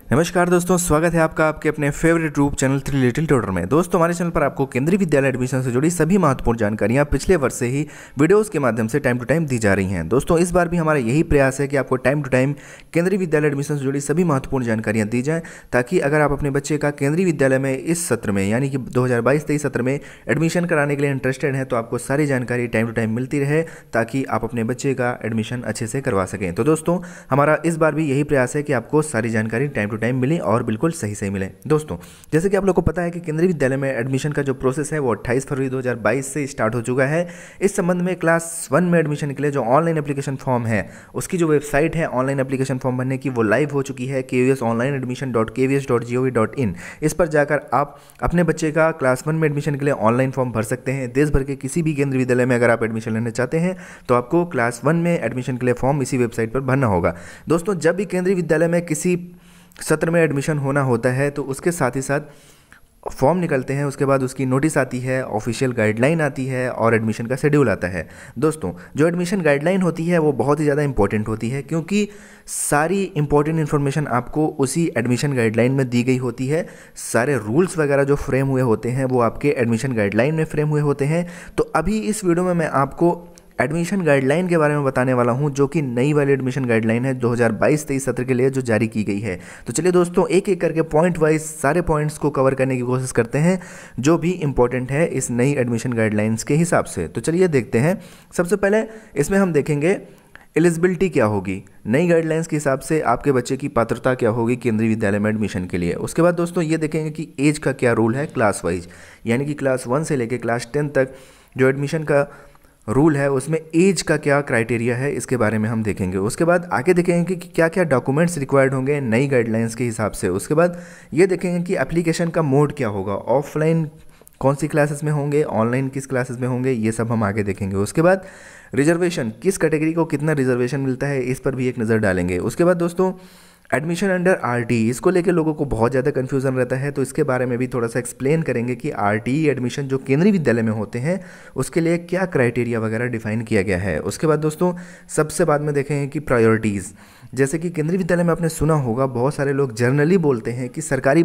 नमस्कार दोस्तों, स्वागत है आपका आपके अपने favourite YouTube channel 3 little tutor में। दोस्तों, हमारे चैनल पर आपको केंद्रीय विद्यालय एडमिशन से जुड़ी सभी महत्वपूर्ण जानकारियां पिछले वर्ष से ही वीडियोस के माध्यम से टाइम टू टाइम दी जा रही हैं। दोस्तों, इस बार भी हमारा यही प्रयास है कि आपको टाइम टू टाइम केंद्रीय विद्यालय एडमिशन से जुड़ी सभी महत्वपूर्ण जानकारियाँ दी जाएँ, ताकि अगर आप अपने बच्चे का केंद्रीय विद्यालय में इस सत्र में यानी कि 2022-23 सत्र में एडमिशन कराने के लिए इंटरेस्टेड हैं, तो आपको सारी जानकारी टाइम टू टाइम मिलती रहे, ताकि आप अपने बच्चे का एडमिशन अच्छे से करवा सकें। तो दोस्तों, हमारा इस बार भी यही प्रयास है कि आपको सारी जानकारी टाइम टू टाइम मिले और बिल्कुल सही मिले। दोस्तों, जैसे कि आप लोग को पता है कि केंद्रीय विद्यालय में एडमिशन का जो प्रोसेस है वो 28 फरवरी 2022 से स्टार्ट हो चुका है। इस संबंध में क्लास 1 में एडमिशन के लिए जो ऑनलाइन एप्लीकेशन फॉर्म है, उसकी जो वेबसाइट है ऑनलाइन एप्लीकेशन फॉर्म भरने की, वो लाइव हो चुकी है kuvsonlineadmission.kvs.gov.in। इस पर जाकर आप अपने बच्चे का क्लास 1 में एडमिशन के लिए ऑनलाइन फॉर्म भर सकते हैं। देश भर के किसी भी केंद्रीय विद्यालय में अगर आप एडमिशन लेना चाहते हैं तो आपको क्लास 1 में एडमिशन के लिए फॉर्म इसी वेबसाइट पर भरना होगा। दोस्तों, जब भी केंद्रीय विद्यालय में किसी सत्र में एडमिशन होना होता है तो उसके साथ ही साथ फॉर्म निकलते हैं, उसके बाद उसकी नोटिस आती है, ऑफिशियल गाइडलाइन आती है और एडमिशन का शेड्यूल आता है। दोस्तों, जो एडमिशन गाइडलाइन होती है वो बहुत ही ज़्यादा इंपॉर्टेंट होती है, क्योंकि सारी इंपॉर्टेंट इन्फॉर्मेशन आपको उसी एडमिशन गाइडलाइन में दी गई होती है। सारे रूल्स वगैरह जो फ्रेम हुए होते हैं वो आपके एडमिशन गाइडलाइन में फ्रेम हुए होते हैं। तो अभी इस वीडियो में मैं आपको एडमिशन गाइडलाइन के बारे में बताने वाला हूं, जो कि नई वाली एडमिशन गाइडलाइन है 2022-23 सत्र के लिए जो जारी की गई है। तो चलिए दोस्तों, एक एक करके पॉइंट वाइज सारे पॉइंट्स को कवर करने की कोशिश करते हैं जो भी इंपॉर्टेंट है इस नई एडमिशन गाइडलाइंस के हिसाब से। तो चलिए देखते हैं। सबसे पहले इसमें हम देखेंगे एलिजिबिलिटी क्या होगी नई गाइडलाइंस के हिसाब से, आपके बच्चे की पात्रता क्या होगी केंद्रीय विद्यालय में एडमिशन के लिए। उसके बाद दोस्तों ये देखेंगे कि एज का क्या रूल है क्लास वाइज, यानी कि क्लास 1 से लेकर क्लास 10 तक जो एडमिशन का रूल है उसमें एज का क्या क्राइटेरिया है, इसके बारे में हम देखेंगे। उसके बाद आगे देखेंगे कि क्या क्या डॉक्यूमेंट्स रिक्वायर्ड होंगे नई गाइडलाइंस के हिसाब से। उसके बाद ये देखेंगे कि एप्लीकेशन का मोड क्या होगा, ऑफलाइन कौन सी क्लासेस में होंगे, ऑनलाइन किस क्लासेस में होंगे, ये सब हम आगे देखेंगे। उसके बाद रिजर्वेशन, किस कैटेगरी को कितना रिजर्वेशन मिलता है, इस पर भी एक नज़र डालेंगे। उसके बाद दोस्तों एडमिशन अंडर आरटीई, इसको लेके लोगों को बहुत ज़्यादा कन्फ्यूज़न रहता है, तो इसके बारे में भी थोड़ा सा एक्सप्लेन करेंगे कि आरटीई एडमिशन जो केंद्रीय विद्यालय में होते हैं उसके लिए क्या क्राइटेरिया वगैरह डिफाइन किया गया है। उसके बाद दोस्तों सबसे बाद में देखेंगे कि प्रायोरिटीज़, जैसे कि केंद्रीय विद्यालय में आपने सुना होगा बहुत सारे लोग जनरली बोलते हैं कि सरकारी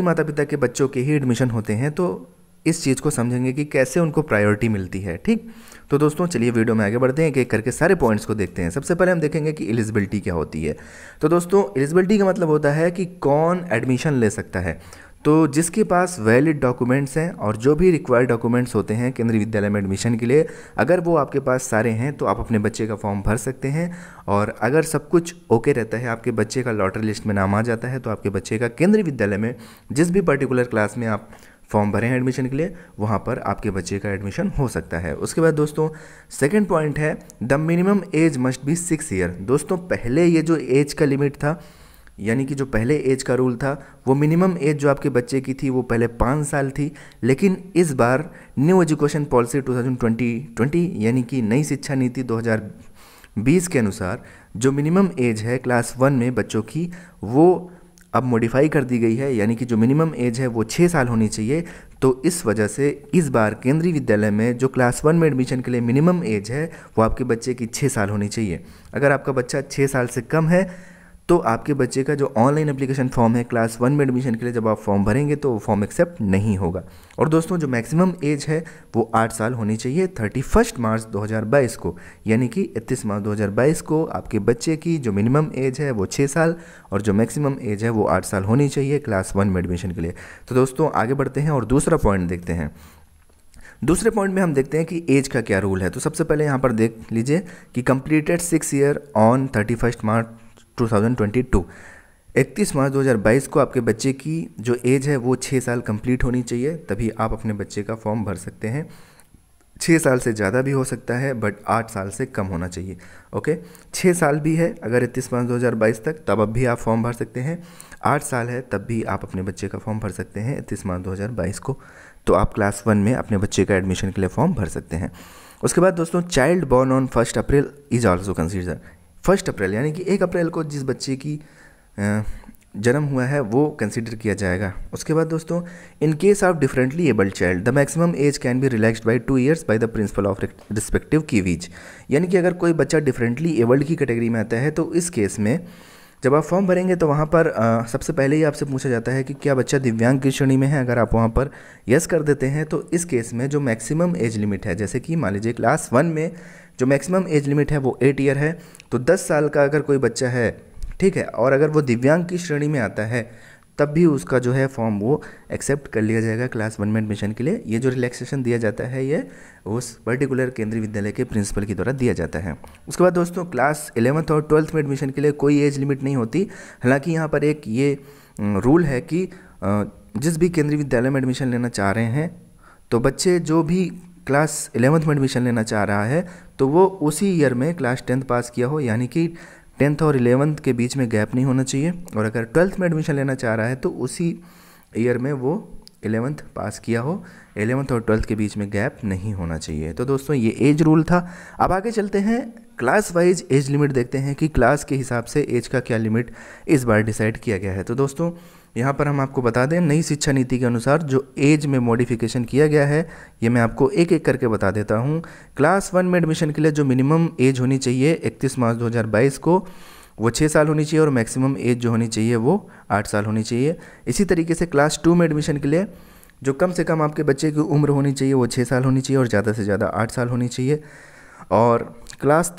माता पिता के बच्चों के ही एडमिशन होते हैं, तो इस चीज़ को समझेंगे कि कैसे उनको प्रायोरिटी मिलती है। ठीक, तो दोस्तों चलिए वीडियो में आगे बढ़ते हैं, एक एक करके सारे पॉइंट्स को देखते हैं। सबसे पहले हम देखेंगे कि एलिजिबिलिटी क्या होती है। तो दोस्तों एलिजिबिलिटी का मतलब होता है कि कौन एडमिशन ले सकता है। तो जिसके पास वैलिड डॉक्यूमेंट्स हैं और जो भी रिक्वायर्ड डॉक्यूमेंट्स होते हैं केंद्रीय विद्यालय में एडमिशन के लिए, अगर वो आपके पास सारे हैं तो आप अपने बच्चे का फॉर्म भर सकते हैं। और अगर सब कुछ ओके रहता है, आपके बच्चे का लॉटरी लिस्ट में नाम आ जाता है, तो आपके बच्चे का केंद्रीय विद्यालय में जिस भी पर्टिकुलर क्लास में आप फॉर्म भरे हैं एडमिशन के लिए, वहाँ पर आपके बच्चे का एडमिशन हो सकता है। उसके बाद दोस्तों सेकंड पॉइंट है the minimum age must be 6 year. दोस्तों पहले ये जो एज का लिमिट था, यानी कि जो पहले एज का रूल था, वो मिनिमम एज जो आपके बच्चे की थी वो पहले 5 साल थी, लेकिन इस बार न्यू एजुकेशन पॉलिसी 2020 यानी कि नई शिक्षा नीति 2020 के अनुसार जो मिनिमम एज है क्लास 1 में बच्चों की, वो अब मॉडिफाई कर दी गई है, यानी कि जो मिनिमम एज है वो 6 साल होनी चाहिए। तो इस वजह से इस बार केंद्रीय विद्यालय में जो क्लास 1 में एडमिशन के लिए मिनिमम एज है वो आपके बच्चे की 6 साल होनी चाहिए। अगर आपका बच्चा 6 साल से कम है तो आपके बच्चे का जो ऑनलाइन एप्लीकेशन फॉर्म है क्लास 1 में एडमिशन के लिए जब आप फॉर्म भरेंगे तो वो फॉर्म एक्सेप्ट नहीं होगा। और दोस्तों जो मैक्सिमम एज है वो 8 साल होनी चाहिए 31 मार्च 2022 को, यानी कि 31 मार्च 2022 को आपके बच्चे की जो मिनिमम एज है वो 6 साल और जो मैक्सिमम एज है वो 8 साल होनी चाहिए क्लास 1 में एडमिशन के लिए। तो दोस्तों आगे बढ़ते हैं और दूसरा पॉइंट देखते हैं। दूसरे पॉइंट में हम देखते हैं कि एज का क्या रूल है। तो सबसे पहले यहाँ पर देख लीजिए कि कंप्लीटेड 6 ईयर ऑन 31 मार्च 2022, 31 मार्च 2022 को आपके बच्चे की जो एज है वो 6 साल कंप्लीट होनी चाहिए, तभी आप अपने बच्चे का फॉर्म भर सकते हैं। 6 साल से ज़्यादा भी हो सकता है बट 8 साल से कम होना चाहिए। ओके, 6 साल भी है अगर 31 मार्च 2022 तक, तब अब भी आप फॉर्म भर सकते हैं। 8 साल है तब भी आप अपने बच्चे का फॉर्म भर सकते हैं 31 मार्च 2022 को, तो आप क्लास 1 में अपने बच्चे का एडमिशन के लिए फॉर्म भर सकते हैं। उसके बाद दोस्तों child born on 1 April is also consider. 1 अप्रैल यानी कि 1 अप्रैल को जिस बच्चे की जन्म हुआ है वो कंसिडर किया जाएगा। उसके बाद दोस्तों in case of differently abled child the maximum age can be relaxed by 2 years by the principal of respective KVs. यानी कि अगर कोई बच्चा डिफरेंटली एबल्ड की कैटेगरी में आता है तो इस केस में जब आप फॉर्म भरेंगे तो वहाँ पर सबसे पहले ही आपसे पूछा जाता है कि क्या बच्चा दिव्यांग की श्रेणी में है। अगर आप वहाँ पर यस कर देते हैं तो इस केस में जो मैक्सिमम एज लिमिट है, जैसे कि मान लीजिए क्लास 1 में जो मैक्सिमम एज लिमिट है वो 8 ईयर है, तो 10 साल का अगर कोई बच्चा है, ठीक है, और अगर वो दिव्यांग की श्रेणी में आता है तब भी उसका जो है फॉर्म वो एक्सेप्ट कर लिया जाएगा क्लास 1 में एडमिशन के लिए। ये जो रिलैक्सेशन दिया जाता है ये उस पर्टिकुलर केंद्रीय विद्यालय के प्रिंसिपल के द्वारा दिया जाता है। उसके बाद दोस्तों क्लास 11th और 12th में एडमिशन के लिए कोई एज लिमिट नहीं होती। हालांकि यहाँ पर एक ये रूल है कि जिस भी केंद्रीय विद्यालय में एडमिशन लेना चाह रहे हैं तो बच्चे जो भी क्लास 11th में एडमिशन लेना चाह रहा है तो वो उसी ईयर में क्लास 10th पास किया हो, यानी कि 10th और 11th के बीच में गैप नहीं होना चाहिए। और अगर 12th में एडमिशन लेना चाह रहा है तो उसी ईयर में वो 11th पास किया हो, 11th और 12th के बीच में गैप नहीं होना चाहिए। तो दोस्तों ये एज रूल था। अब आगे चलते हैं, क्लास वाइज एज लिमिट देखते हैं कि क्लास के हिसाब से एज का क्या लिमिट इस बार डिसाइड किया गया है। तो दोस्तों यहाँ पर हम आपको बता दें, नई शिक्षा नीति के अनुसार जो एज में मॉडिफिकेशन किया गया है ये मैं आपको एक एक करके बता देता हूँ। क्लास 1 में एडमिशन के लिए जो मिनिमम एज होनी चाहिए 31 मार्च 2022 को वो 6 साल होनी चाहिए और मैक्सिमम एज जो होनी चाहिए वो 8 साल होनी चाहिए। इसी तरीके से क्लास 2 में एडमिशन के लिए जो कम से कम आपके बच्चे की उम्र होनी चाहिए वो 6 साल होनी चाहिए और ज़्यादा से ज़्यादा 8 साल होनी चाहिए। और क्लास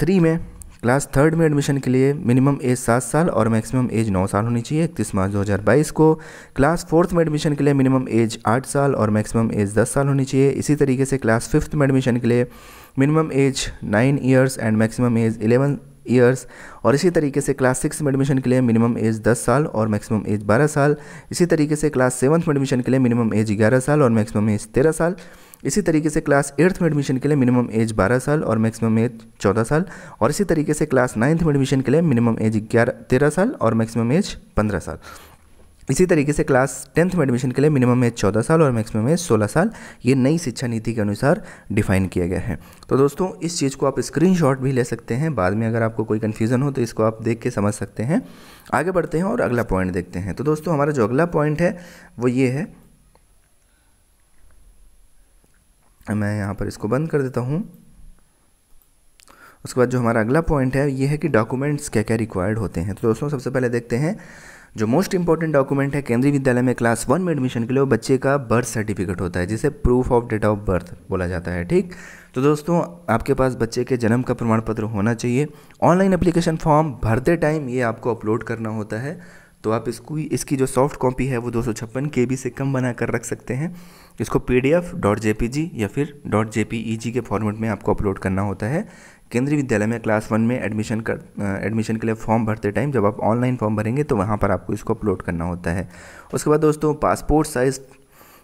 3rd में एडमिशन के लिए मिनिमम एज 7 साल और मैक्सिमम एज 9 साल होनी चाहिए 31 मार्च 2022 को। क्लास 4th में एडमिशन के लिए मिनिमम एज 8 साल और मैक्सिमम एज 10 साल होनी चाहिए। इसी तरीके से क्लास 5th में एडमिशन के लिए minimum age 9 years and maximum age 11 years. और इसी तरीके से क्लास 6 में एडमिशन के लिए मिनिमम एज 10 साल और मैक्सिमम एज 12 साल। इसी तरीके से क्लास 7th में एडमिशन के लिए मिनिमम एज 11 साल और मैक्सिमम एज 13 साल। इसी तरीके से क्लास 8th में एडमिशन के लिए मिनिमम एज 12 साल और मैक्सिमम एज 14 साल। और इसी तरीके से क्लास 9th में एडमिशन के लिए मिनिमम एज 13 साल और मैक्सिमम एज 15 साल। इसी तरीके से क्लास 10th में एडमिशन के लिए मिनिमम एज 14 साल और मैक्सिमम एज 16 साल। ये नई शिक्षा नीति के अनुसार डिफाइन किया गया है। तो दोस्तों इस चीज़ को आप स्क्रीनशॉट भी ले सकते हैं, बाद में अगर आपको कोई कन्फ्यूज़न हो तो इसको आप देख के समझ सकते हैं। आगे बढ़ते हैं और अगला पॉइंट देखते हैं। तो दोस्तों हमारा जो अगला पॉइंट है वो ये है, मैं यहाँ पर इसको बंद कर देता हूँ। उसके बाद जो हमारा अगला पॉइंट है ये है कि डॉक्यूमेंट्स क्या क्या रिक्वायर्ड होते हैं। तो दोस्तों सबसे पहले देखते हैं जो मोस्ट इंपॉर्टेंट डॉक्यूमेंट है केंद्रीय विद्यालय में क्लास 1 में एडमिशन के लिए वो बच्चे का बर्थ सर्टिफिकेट होता है, जिसे proof of date of birth बोला जाता है। ठीक, तो दोस्तों आपके पास बच्चे के जन्म का प्रमाण पत्र होना चाहिए। ऑनलाइन एप्लीकेशन फॉर्म भरते टाइम ये आपको अपलोड करना होता है, तो आप इसकी जो सॉफ्ट कॉपी है वो 256 KB से कम बना कर रख सकते हैं। इसको PDF.jpg या फिर .jpeg के फॉर्मेट में आपको अपलोड करना होता है। केंद्रीय विद्यालय में क्लास 1 में एडमिशन के लिए फॉर्म भरते टाइम जब आप ऑनलाइन फॉर्म भरेंगे तो वहाँ पर आपको इसको अपलोड करना होता है। उसके बाद दोस्तों passport size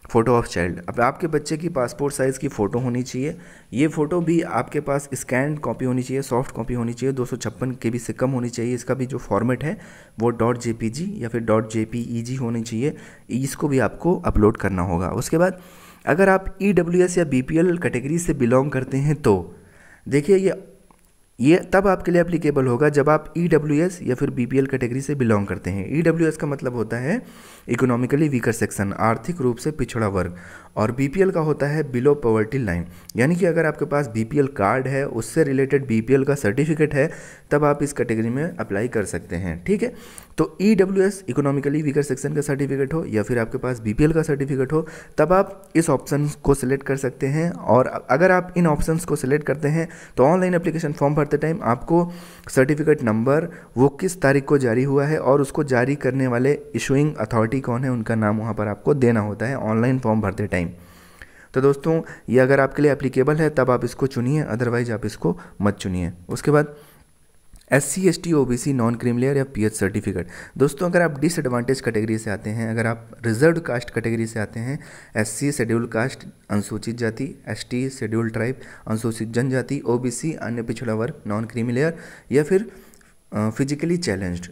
photo of child, अब आपके बच्चे की पासपोर्ट साइज़ की फ़ोटो होनी चाहिए। ये फ़ोटो भी आपके पास स्कैन कॉपी होनी चाहिए, सॉफ्ट कॉपी होनी चाहिए, 256 KB से कम होनी चाहिए। इसका भी जो फॉर्मेट है वो .jpg या फिर .jpeg होनी चाहिए। इसको भी आपको अपलोड करना होगा। उसके बाद अगर आप EWS या BPL कैटेगरी से बिलोंग करते हैं तो देखिए ये तब आपके लिए एप्लीकेबल होगा जब आप EWS या फिर BPL कैटेगरी से बिलोंग करते हैं। EWS का मतलब होता है इकोनॉमिकली वीकर सेक्शन, आर्थिक रूप से पिछड़ा वर्ग, और BPL का होता है बिलो पॉवर्टी लाइन। यानी कि अगर आपके पास BPL कार्ड है, उससे रिलेटेड BPL का सर्टिफिकेट है, तब आप इस कैटेगरी में अप्लाई कर सकते हैं। ठीक है, तो EWS इकोनॉमिकली वीकर सेक्शन का सर्टिफिकेट हो या फिर आपके पास BPL का सर्टिफिकेट हो, तब आप इस ऑप्शन को सिलेक्ट कर सकते हैं। और अगर आप इन ऑप्शंस को सिलेक्ट करते हैं तो ऑनलाइन एप्लीकेशन फॉर्म भरते टाइम आपको सर्टिफिकेट नंबर, वो किस तारीख को जारी हुआ है और उसको जारी करने वाले इशूइंग अथॉरिटी कौन है, उनका नाम वहाँ पर आपको देना होता है ऑनलाइन फॉर्म भरते टाइम। तो दोस्तों ये अगर आपके लिए एप्लीकेबल है तब आप इसको चुनिए, अदरवाइज आप इसको मत चुनिए। उसके बाद SC ST OBC non cream layer या PH सर्टिफिकेट। दोस्तों अगर आप डिसएडवांटेज कैटेगरी से आते हैं, अगर आप रिजर्व्ड कास्ट कैटेगरी से आते हैं, SC शेड्यूल कास्ट अनुसूचित जाति, ST शेड्यूल ट्राइब अनुसूचित जनजाति, OBC अन्य पिछड़ा वर्ग नॉन क्रीमी लेयर, या फिर फिजिकली चैलेंज्ड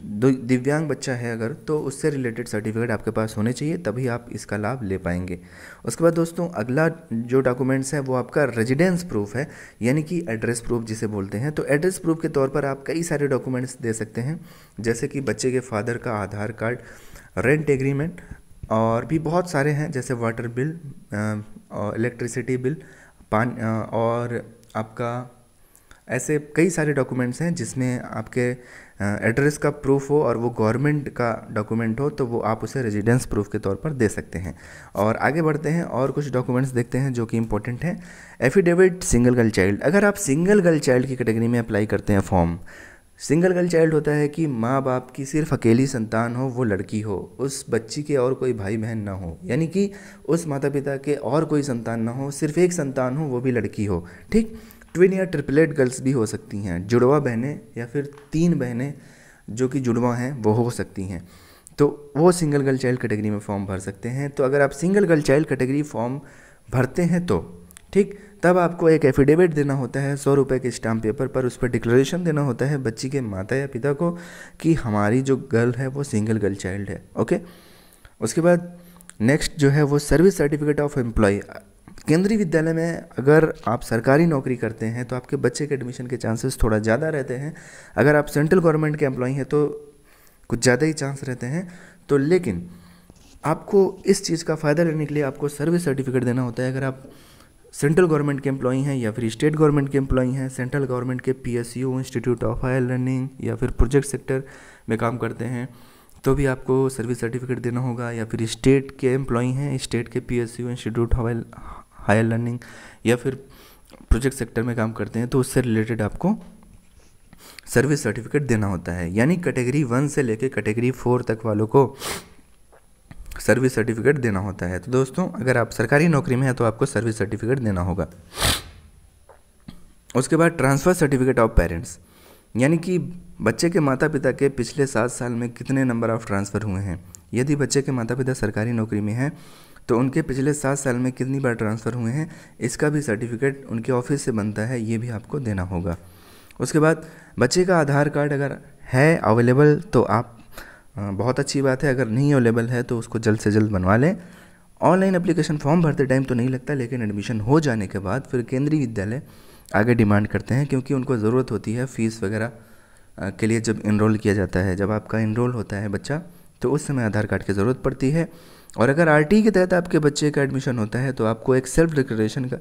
दिव्यांग बच्चा है अगर, तो उससे रिलेटेड सर्टिफिकेट आपके पास होने चाहिए, तभी आप इसका लाभ ले पाएंगे। उसके बाद दोस्तों अगला जो डॉक्यूमेंट्स है वो आपका रेजिडेंस प्रूफ है, यानी कि एड्रेस प्रूफ जिसे बोलते हैं। तो एड्रेस प्रूफ के तौर पर आप कई सारे डॉक्यूमेंट्स दे सकते हैं, जैसे कि बच्चे के फादर का आधार कार्ड, रेंट एग्रीमेंट, और भी बहुत सारे हैं जैसे वाटर बिल, इलेक्ट्रिसिटी बिल, और आपका ऐसे कई सारे डॉक्यूमेंट्स हैं जिसमें आपके एड्रेस का प्रूफ हो और वो गवर्नमेंट का डॉक्यूमेंट हो तो वो आप उसे रेजिडेंस प्रूफ के तौर पर दे सकते हैं। और आगे बढ़ते हैं और कुछ डॉक्यूमेंट्स देखते हैं जो कि इंपॉर्टेंट हैं। एफिडेविट सिंगल गर्ल चाइल्ड, अगर आप सिंगल गर्ल चाइल्ड की कैटेगरी में अप्लाई करते हैं फॉर्म, सिंगल गर्ल चाइल्ड होता है कि माँ बाप की सिर्फ अकेली संतान हो, वो लड़की हो, उस बच्ची के और कोई भाई बहन ना हो, यानी कि उस माता पिता के और कोई संतान ना हो, सिर्फ एक संतान हो, वो भी लड़की हो। ठीक, ट्विन या ट्रिपलेट गर्ल्स भी हो सकती हैं, जुड़वा बहनें या फिर 3 बहनें जो कि जुड़वा हैं वो हो सकती हैं, तो वो सिंगल गर्ल चाइल्ड कैटेगरी में फॉर्म भर सकते हैं। तो अगर आप single girl child category form भरते हैं तो ठीक, तब आपको एक एफिडेविट देना होता है 100 रुपये के स्टाम्प पेपर पर, उस पर डिक्लेरेशन देना होता है बच्ची के माता या पिता को कि हमारी जो गर्ल है वो सिंगल गर्ल चाइल्ड है। ओके, उसके बाद नेक्स्ट जो है वो सर्विस सर्टिफिकेट ऑफ एम्प्लॉय। केंद्रीय विद्यालय में अगर आप सरकारी नौकरी करते हैं तो आपके बच्चे के एडमिशन के चांसेस थोड़ा ज़्यादा रहते हैं। अगर आप सेंट्रल गवर्नमेंट के एम्प्लॉय हैं तो कुछ ज़्यादा ही चांस रहते हैं। तो लेकिन आपको इस चीज़ का फ़ायदा लेने के लिए आपको सर्विस सर्टिफिकेट देना होता है। अगर आप सेंट्रल गवर्नमेंट के एम्प्लॉई हैं या फिर स्टेट गवर्नमेंट के एम्प्लॉई हैं, सेंट्रल गवर्नमेंट के PSU institute of higher learning या फिर प्रोजेक्ट सेक्टर में काम करते हैं तो भी आपको सर्विस सर्टिफिकेट देना होगा, या फिर स्टेट के एम्प्लॉई हैं, स्टेट के PSU institute of higher learning या फिर प्रोजेक्ट सेक्टर में काम करते हैं तो उससे रिलेटेड आपको सर्विस सर्टिफिकेट देना होता है। यानी कैटेगरी 1 से लेकर कैटेगरी 4 तक वालों को सर्विस सर्टिफिकेट देना होता है। तो दोस्तों अगर आप सरकारी नौकरी में हैं तो आपको सर्विस सर्टिफिकेट देना होगा। उसके बाद ट्रांसफ़र सर्टिफिकेट ऑफ पेरेंट्स, यानी कि बच्चे के माता पिता के पिछले 7 साल में कितने नंबर ऑफ ट्रांसफ़र हुए हैं। यदि बच्चे के माता पिता सरकारी नौकरी में हैं तो उनके पिछले 7 साल में कितनी बार ट्रांसफ़र हुए हैं, इसका भी सर्टिफिकेट उनके ऑफिस से बनता है, ये भी आपको देना होगा। उसके बाद बच्चे का आधार कार्ड अगर है अवेलेबल तो आप बहुत अच्छी बात है, अगर नहीं अवेलेबल है तो उसको जल्द से जल्द बनवा लें। ऑनलाइन एप्लीकेशन फॉर्म भरते टाइम तो नहीं लगता, लेकिन एडमिशन हो जाने के बाद फिर केंद्रीय विद्यालय आगे डिमांड करते हैं, क्योंकि उनको ज़रूरत होती है फ़ीस वगैरह के लिए। जब इनरोल किया जाता है, जब आपका इनरोल होता है बच्चा, तो उस समय आधार कार्ड की ज़रूरत पड़ती है। और अगर RT के तहत आपके बच्चे का एडमिशन होता है तो आपको एक सेल्फ डिक्लेरेशन का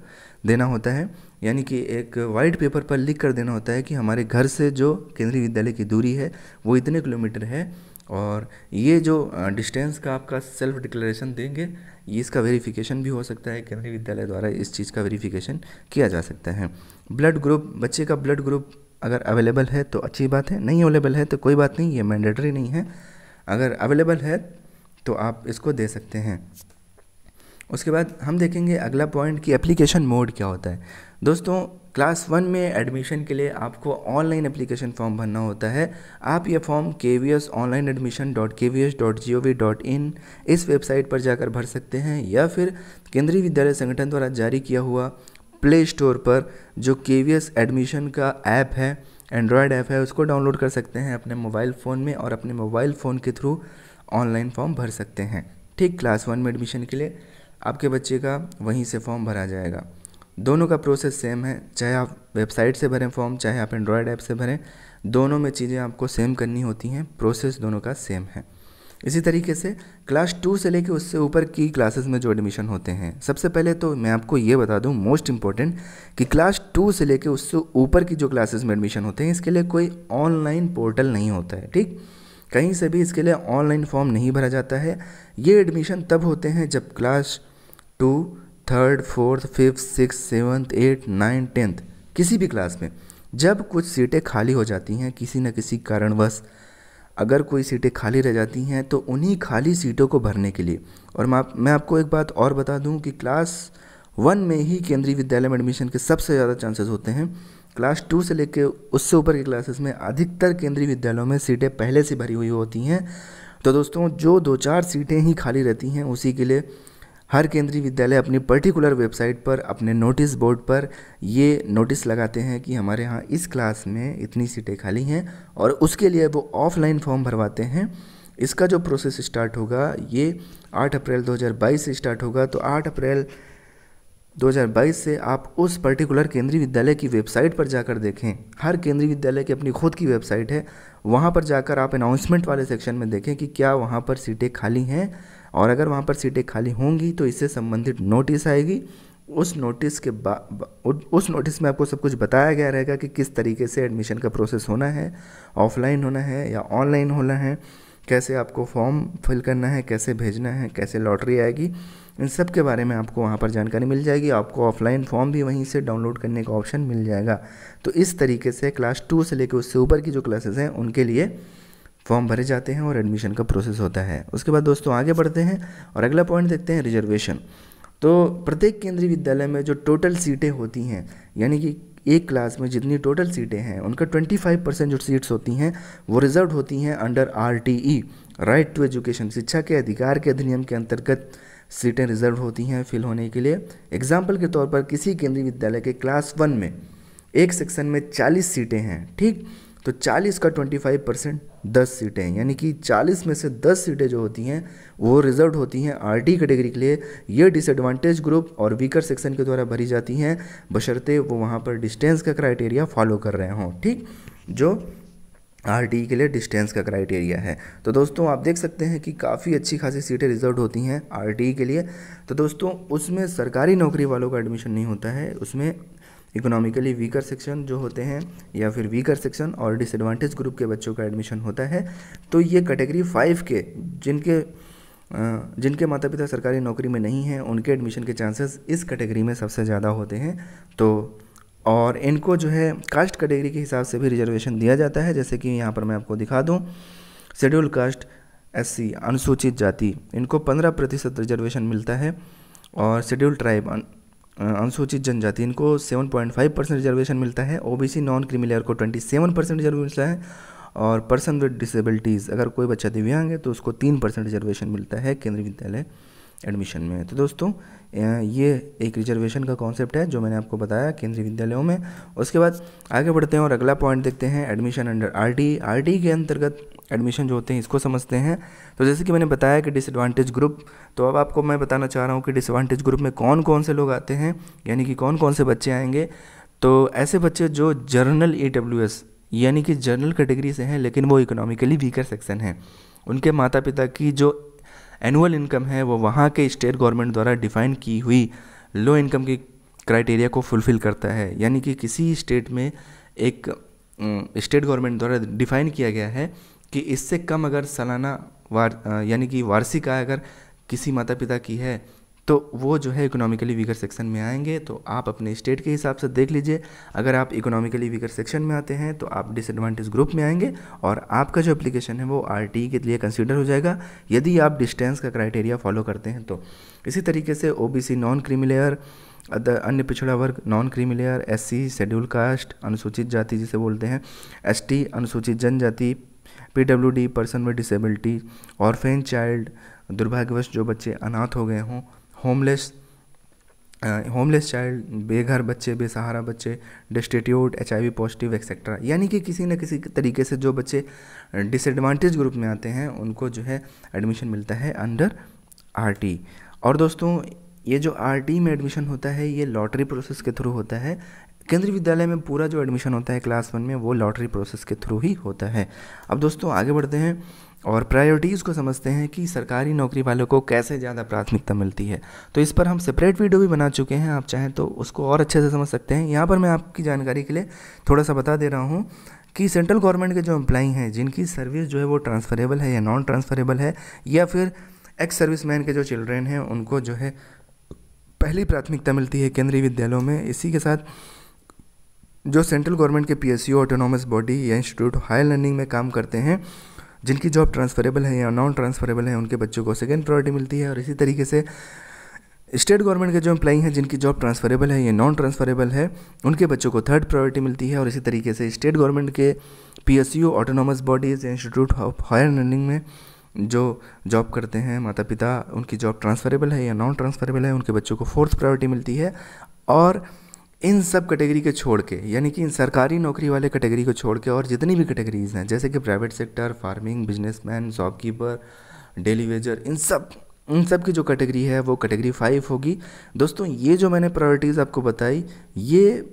देना होता है, यानी कि एक वाइट पेपर पर लिख कर देना होता है कि हमारे घर से जो केंद्रीय विद्यालय की दूरी है वो इतने किलोमीटर है, और ये जो डिस्टेंस का आपका सेल्फ डिक्लेरेशन देंगे, ये इसका वेरिफिकेशन भी हो सकता है, केंद्रीय विद्यालय द्वारा इस चीज़ का वेरिफिकेशन किया जा सकता है। ब्लड ग्रुप, बच्चे का ब्लड ग्रुप अगर अवेलेबल है तो अच्छी बात है, नहीं अवेलेबल है तो कोई बात नहीं, ये मैंडेटरी नहीं है। अगर अवेलेबल है तो आप इसको दे सकते हैं। उसके बाद हम देखेंगे अगला पॉइंट कि एप्लीकेशन मोड क्या होता है। दोस्तों क्लास 1 में एडमिशन के लिए आपको ऑनलाइन एप्लीकेशन फॉर्म भरना होता है। आप ये फॉर्म kvsonlineadmission.kvs.gov.in इस वेबसाइट पर जाकर भर सकते हैं, या फिर केंद्रीय विद्यालय संगठन द्वारा जारी किया हुआ प्ले स्टोर पर जो KVS एडमिशन का ऐप है, एंड्रॉयड ऐप है, उसको डाउनलोड कर सकते हैं अपने मोबाइल फ़ोन में, और अपने मोबाइल फ़ोन के थ्रू ऑनलाइन फॉर्म भर सकते हैं। ठीक, क्लास 1 में एडमिशन के लिए आपके बच्चे का वहीं से फॉर्म भरा जाएगा। दोनों का प्रोसेस सेम है, चाहे आप वेबसाइट से भरें फॉर्म, चाहे आप एंड्रॉयड ऐप से भरें, दोनों में चीज़ें आपको सेम करनी होती हैं, प्रोसेस दोनों का सेम है। इसी तरीके से क्लास 2 से लेकर उससे ऊपर की क्लासेस में जो एडमिशन होते हैं, सबसे पहले तो मैं आपको ये बता दूं मोस्ट इम्पॉर्टेंट कि क्लास 2 से लेकर उससे ऊपर की जो क्लासेस में एडमिशन होते हैं, इसके लिए कोई ऑनलाइन पोर्टल नहीं होता है। ठीक, कहीं से भी इसके लिए ऑनलाइन फॉर्म नहीं भरा जाता है। ये एडमिशन तब होते हैं जब class 2, 3rd, 4th, 5th, 6th, 7th, 8th, 9th, 10th किसी भी क्लास में जब कुछ सीटें खाली हो जाती हैं किसी न किसी कारणवश, अगर कोई सीटें खाली रह जाती हैं तो उन्हीं खाली सीटों को भरने के लिए, और मैं आपको एक बात और बता दूं कि क्लास 1 में ही केंद्रीय विद्यालय में एडमिशन के सबसे ज़्यादा चांसेस होते हैं। क्लास 2 से लेकर उससे ऊपर की क्लासेस में अधिकतर केंद्रीय विद्यालयों में सीटें पहले से भरी हुई होती हैं। तो दोस्तों जो 2-4 सीटें ही खाली रहती हैं उसी के लिए हर केंद्रीय विद्यालय अपनी पर्टिकुलर वेबसाइट पर, अपने नोटिस बोर्ड पर ये नोटिस लगाते हैं कि हमारे यहाँ इस क्लास में इतनी सीटें खाली हैं, और उसके लिए वो ऑफलाइन फॉर्म भरवाते हैं। इसका जो प्रोसेस स्टार्ट होगा ये 8 अप्रैल 2022 से स्टार्ट होगा। तो 8 अप्रैल 2022 से आप उस पर्टिकुलर केंद्रीय विद्यालय की वेबसाइट पर जाकर देखें। हर केंद्रीय विद्यालय की अपनी खुद की वेबसाइट है, वहाँ पर जाकर आप अनाउंसमेंट वाले सेक्शन में देखें कि क्या वहाँ पर सीटें खाली हैं, और अगर वहाँ पर सीटें खाली होंगी तो इससे संबंधित नोटिस आएगी, उस नोटिस के उस नोटिस में आपको सब कुछ बताया गया रहेगा कि किस तरीके से एडमिशन का प्रोसेस होना है, ऑफलाइन होना है या ऑनलाइन होना है, कैसे आपको फॉर्म फिल करना है, कैसे भेजना है, कैसे लॉटरी आएगी, इन सब के बारे में आपको वहाँ पर जानकारी मिल जाएगी। आपको ऑफलाइन फॉर्म भी वहीं से डाउनलोड करने का ऑप्शन मिल जाएगा। तो इस तरीके से क्लास 2 से लेकर उससे ऊपर की जो क्लासेस हैं उनके लिए फॉर्म भरे जाते हैं और एडमिशन का प्रोसेस होता है। उसके बाद दोस्तों आगे बढ़ते हैं और अगला पॉइंट देखते हैं, रिजर्वेशन। तो प्रत्येक केंद्रीय विद्यालय में जो टोटल सीटें होती हैं, यानी कि एक क्लास में जितनी टोटल सीटें हैं उनका 25% जो सीट्स होती हैं वो रिजर्व होती हैं under RTE, right to education, शिक्षा के अधिकार के अधिनियम के अंतर्गत सीटें रिजर्व होती हैं फिल होने के लिए। एग्जाम्पल के तौर पर किसी केंद्रीय विद्यालय के क्लास 1 में एक सेक्शन में 40 सीटें हैं, ठीक, तो 40 का 25% 10 सीटें, यानी कि 40 में से 10 सीटें जो होती हैं वो रिजर्व होती हैं RT कैटेगरी के लिए। ये डिसएडवांटेज ग्रुप और वीकर सेक्शन के द्वारा भरी जाती हैं, बशर्ते वो वहाँ पर डिस्टेंस का क्राइटेरिया फॉलो कर रहे हों, ठीक, जो RT के लिए डिस्टेंस का क्राइटेरिया है। तो दोस्तों आप देख सकते हैं कि काफ़ी अच्छी खासी सीटें रिजर्व होती हैं RT के लिए। तो दोस्तों उसमें सरकारी नौकरी वालों का एडमिशन नहीं होता है, उसमें इकोनॉमिकली वीकर सेक्शन जो होते हैं या फिर वीकर सेक्शन और डिसएडवांटेज ग्रुप के बच्चों का एडमिशन होता है। तो ये कैटेगरी 5 के जिनके माता पिता सरकारी नौकरी में नहीं हैं उनके एडमिशन के चांसेस इस कैटेगरी में सबसे ज़्यादा होते हैं। तो और इनको जो है कास्ट कैटेगरी के हिसाब से भी रिजर्वेशन दिया जाता है, जैसे कि यहाँ पर मैं आपको दिखा दूँ, शेड्यूल कास्ट SC अनुसूचित जाति इनको 15% रिजर्वेशन मिलता है, और शेड्यूल ट्राइब अनुसूचित जनजाति इनको 7.5% रिजर्वेशन मिलता है। OBC नॉन क्रीमी को 27% रिजर्वेशन मिलता है, और पर्सन विद डिसेबिलिटीज़ अगर कोई बच्चा दिव्यांग है तो उसको 3% रिजर्वेशन मिलता है केंद्रीय विद्यालय एडमिशन में। तो दोस्तों ये एक रिजर्वेशन का कॉन्सेप्ट है जो मैंने आपको बताया केंद्रीय विद्यालयों में। उसके बाद आगे बढ़ते हैं और अगला पॉइंट देखते हैं, एडमिशन अंडर RT के अंतर्गत एडमिशन जो होते हैं इसको समझते हैं। तो जैसे कि मैंने बताया कि डिसएडवांटेज ग्रुप, तो अब आपको मैं बताना चाह रहा हूँ कि डिसएडवांटेज ग्रुप में कौन कौन से लोग आते हैं, यानी कि कौन कौन से बच्चे आएंगे। तो ऐसे बच्चे जो जर्नल EWS यानी कि जनरल कैटेगरी से हैं लेकिन वो इकोनॉमिकली वीकर सेक्शन हैं, उनके माता पिता की जो एनुअल इनकम है वो वहाँ के स्टेट गवर्नमेंट द्वारा डिफ़ाइन की हुई लो इनकम की क्राइटेरिया को फुलफ़िल करता है। यानी कि किसी स्टेट में एक स्टेट गवर्नमेंट द्वारा डिफ़ाइन किया गया है कि इससे कम अगर सालाना यानी कि वार्षिक आय अगर किसी माता पिता की है तो वो जो है इकोनॉमिकली वीकर सेक्शन में आएंगे। तो आप अपने स्टेट के हिसाब से देख लीजिए, अगर आप इकोनॉमिकली वीकर सेक्शन में आते हैं तो आप डिसएडवांटेज ग्रुप में आएंगे और आपका जो एप्लीकेशन है वो RT के लिए कंसीडर हो जाएगा यदि आप डिस्टेंस का क्राइटेरिया फॉलो करते हैं। तो इसी तरीके से OBC नॉन क्रीमी लेयर, अन्य पिछड़ा वर्ग non creamy layer, SC schedule caste अनुसूचित जाति जिसे बोलते हैं, ST अनुसूचित जनजाति, PWD person with disability, orphan child दुर्भाग्यवश जो बच्चे अनाथ हो गए हों, होमलेस चाइल्ड बेघर बच्चे, बेसहारा बच्चे, डेस्टिट्यूट, HIV पॉजिटिव एक्सेट्रा, यानी कि किसी न किसी तरीके से जो बच्चे डिसएडवांटेज ग्रुप में आते हैं उनको जो है एडमिशन मिलता है अंडर RT। और दोस्तों ये जो RT में एडमिशन होता है ये लॉटरी प्रोसेस के थ्रू होता है। केंद्रीय विद्यालय में पूरा जो एडमिशन होता है क्लास 1 में वो लॉटरी प्रोसेस के थ्रू ही होता है। अब दोस्तों आगे बढ़ते हैं और प्रायोरिटीज़ को समझते हैं कि सरकारी नौकरी वालों को कैसे ज़्यादा प्राथमिकता मिलती है। तो इस पर हम सेपरेट वीडियो भी बना चुके हैं, आप चाहें तो उसको और अच्छे से समझ सकते हैं। यहाँ पर मैं आपकी जानकारी के लिए थोड़ा सा बता दे रहा हूँ कि सेंट्रल गवर्नमेंट के जो एम्प्लॉई हैं जिनकी सर्विस जो है वो ट्रांसफरेबल है या नॉन ट्रांसफरेबल है, या फिर एक्स सर्विसमैन के जो चिल्ड्रेन हैं उनको जो है पहली प्राथमिकता मिलती है केंद्रीय विद्यालयों में। इसी के साथ जो सेंट्रल गवर्नमेंट के PSU ऑटोनॉमस बॉडी या इंस्टीट्यूट हायर लर्निंग में काम करते हैं जिनकी जॉब ट्रांसफरेबल है या नॉन ट्रांसफरेबल है उनके बच्चों को सेकेंड प्रायोरिटी मिलती है। और इसी तरीके से स्टेट गवर्नमेंट के जो एम्प्लॉई हैं जिनकी जॉब ट्रांसफरेबल है या नॉन ट्रांसफरेबल है उनके बच्चों को थर्ड प्रायोरिटी मिलती है। और इसी तरीके से स्टेट गवर्नमेंट के PSU ऑटोनॉमस बॉडीज़ या इंस्टीट्यूट ऑफ हायर लर्निंग में जो जॉब करते हैं माता पिता, उनकी जॉब ट्रांसफरेबल है या नॉन ट्रांसफरेबल है उनके बच्चों को फोर्थ प्रायोरिटी मिलती है। और इन सब कैटेगरी के छोड़ के, यानी कि इन सरकारी नौकरी वाले कैटेगरी को छोड़ के और जितनी भी कैटेगरीज़ हैं जैसे कि private sector, farming, businessman, shopkeeper, daily wager, इन सब की जो कैटेगरी है वो कैटेगरी 5 होगी। दोस्तों ये जो मैंने प्रायोरिटीज़ आपको बताई ये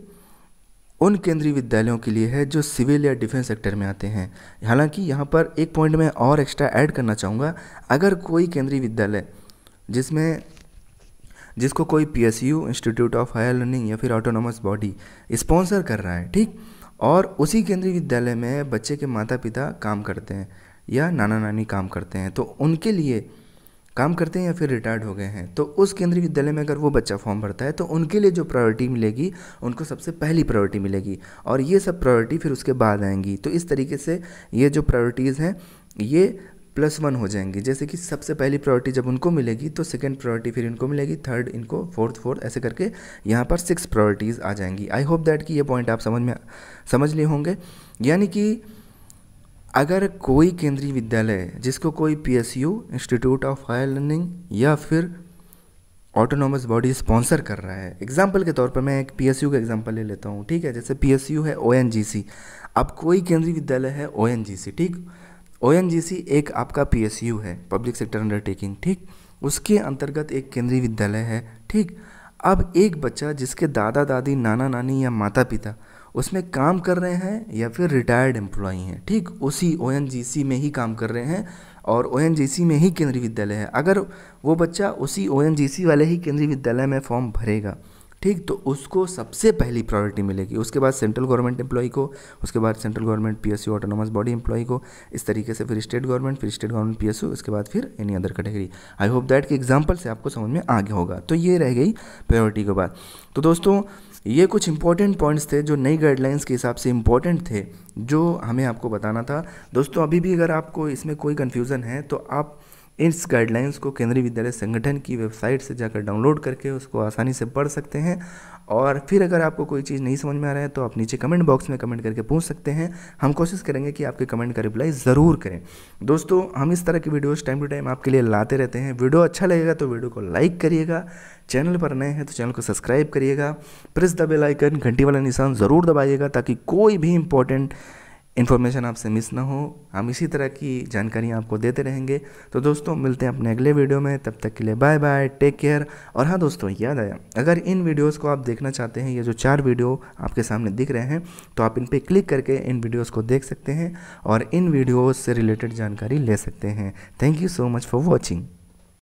उन केंद्रीय विद्यालयों के लिए है जो सिविल या डिफेंस सेक्टर में आते हैं। हालांकि यहाँ पर एक पॉइंट मैं और एक्स्ट्रा ऐड करना चाहूँगा, अगर कोई केंद्रीय विद्यालय जिसमें जिसको कोई PSU institute of higher learning या फिर ऑटोनॉमस बॉडी स्पॉन्सर कर रहा है, ठीक। और उसी केंद्रीय विद्यालय में बच्चे के माता पिता काम करते हैं या नाना नानी काम करते हैं, तो उनके लिए काम करते हैं या फिर रिटायर्ड हो गए हैं, तो उस केंद्रीय विद्यालय में अगर वो बच्चा फॉर्म भरता है तो उनके लिए जो प्रायोरिटी मिलेगी उनको सबसे पहली प्रायोरिटी मिलेगी, और ये सब प्रायोरिटी फिर उसके बाद आएंगी। तो इस तरीके से ये जो प्रायोरिटीज़ हैं ये +1 हो जाएंगी। जैसे कि सबसे पहली प्रायोरिटी जब उनको मिलेगी तो सेकंड प्रायोरिटी फिर इनको मिलेगी, थर्ड इनको, फोर्थ ऐसे करके यहाँ पर 6 प्रायोरिटीज़ आ जाएंगी। आई होप दैट कि ये पॉइंट आप समझ लिए होंगे। यानी कि अगर कोई केंद्रीय विद्यालय जिसको कोई PSU institute of higher learning या फिर ऑटोनॉमस बॉडी स्पॉन्सर कर रहा है, एग्जाम्पल के तौर पर मैं एक PSU का एग्जाम्पल ले लेता हूँ, ठीक है। जैसे PSU है ONGC, अब कोई केंद्रीय विद्यालय है ONGC, ठीक। ONGC एक आपका PSU है, पब्लिक सेक्टर अंडरटेकिंग, ठीक। उसके अंतर्गत एक केंद्रीय विद्यालय है, ठीक। अब एक बच्चा जिसके दादा दादी, नाना नानी या माता पिता उसमें काम कर रहे हैं या फिर रिटायर्ड एम्प्लॉई हैं, ठीक, उसी ONGC में ही काम कर रहे हैं और ONGC में ही केंद्रीय विद्यालय है, अगर वो बच्चा उसी ONGC वाले ही केंद्रीय विद्यालय में फॉर्म भरेगा, ठीक, तो उसको सबसे पहली प्रायोरिटी मिलेगी। उसके बाद सेंट्रल गवर्नमेंट एम्प्लॉई को, उसके बाद central government PSU autonomous body employee को, इस तरीके से फिर स्टेट गवर्नमेंट PSU, उसके बाद फिर any other category. I hope that कि एग्जाम्पल से आपको समझ में आ गया होगा। तो ये रह गई प्रायोरिटी के बाद। तो दोस्तों ये कुछ इंपॉर्टेंट पॉइंट्स थे जो नई गाइडलाइंस के हिसाब से इंपॉर्टेंट थे, जो हमें आपको बताना था। दोस्तों अभी भी अगर आपको इसमें कोई कन्फ्यूज़न है तो आप इस गाइडलाइंस को केंद्रीय विद्यालय संगठन की वेबसाइट से जाकर डाउनलोड करके उसको आसानी से पढ़ सकते हैं। और फिर अगर आपको कोई चीज़ नहीं समझ में आ रहा है तो आप नीचे कमेंट बॉक्स में कमेंट करके पूछ सकते हैं। हम कोशिश करेंगे कि आपके कमेंट का रिप्लाई ज़रूर करें। दोस्तों हम इस तरह की वीडियोस टाइम टू टाइम आपके लिए लाते रहते हैं। वीडियो अच्छा लगेगा तो वीडियो को लाइक करिएगा, चैनल पर नए हैं तो चैनल को सब्सक्राइब करिएगा, प्रेस द बेल आइकन, घंटी वाला निशान ज़रूर दबाइएगा ताकि कोई भी इंपॉर्टेंट इन्फॉर्मेशन आपसे मिस ना हो। हम इसी तरह की जानकारियाँ आपको देते रहेंगे। तो दोस्तों मिलते हैं अपने अगले वीडियो में, तब तक के लिए बाय बाय, टेक केयर। और हाँ दोस्तों याद आया, अगर इन वीडियोस को आप देखना चाहते हैं, ये जो 4 वीडियो आपके सामने दिख रहे हैं, तो आप इन पे क्लिक करके इन वीडियोस को देख सकते हैं और इन वीडियोस से रिलेटेड जानकारी ले सकते हैं। Thank you so much for watching.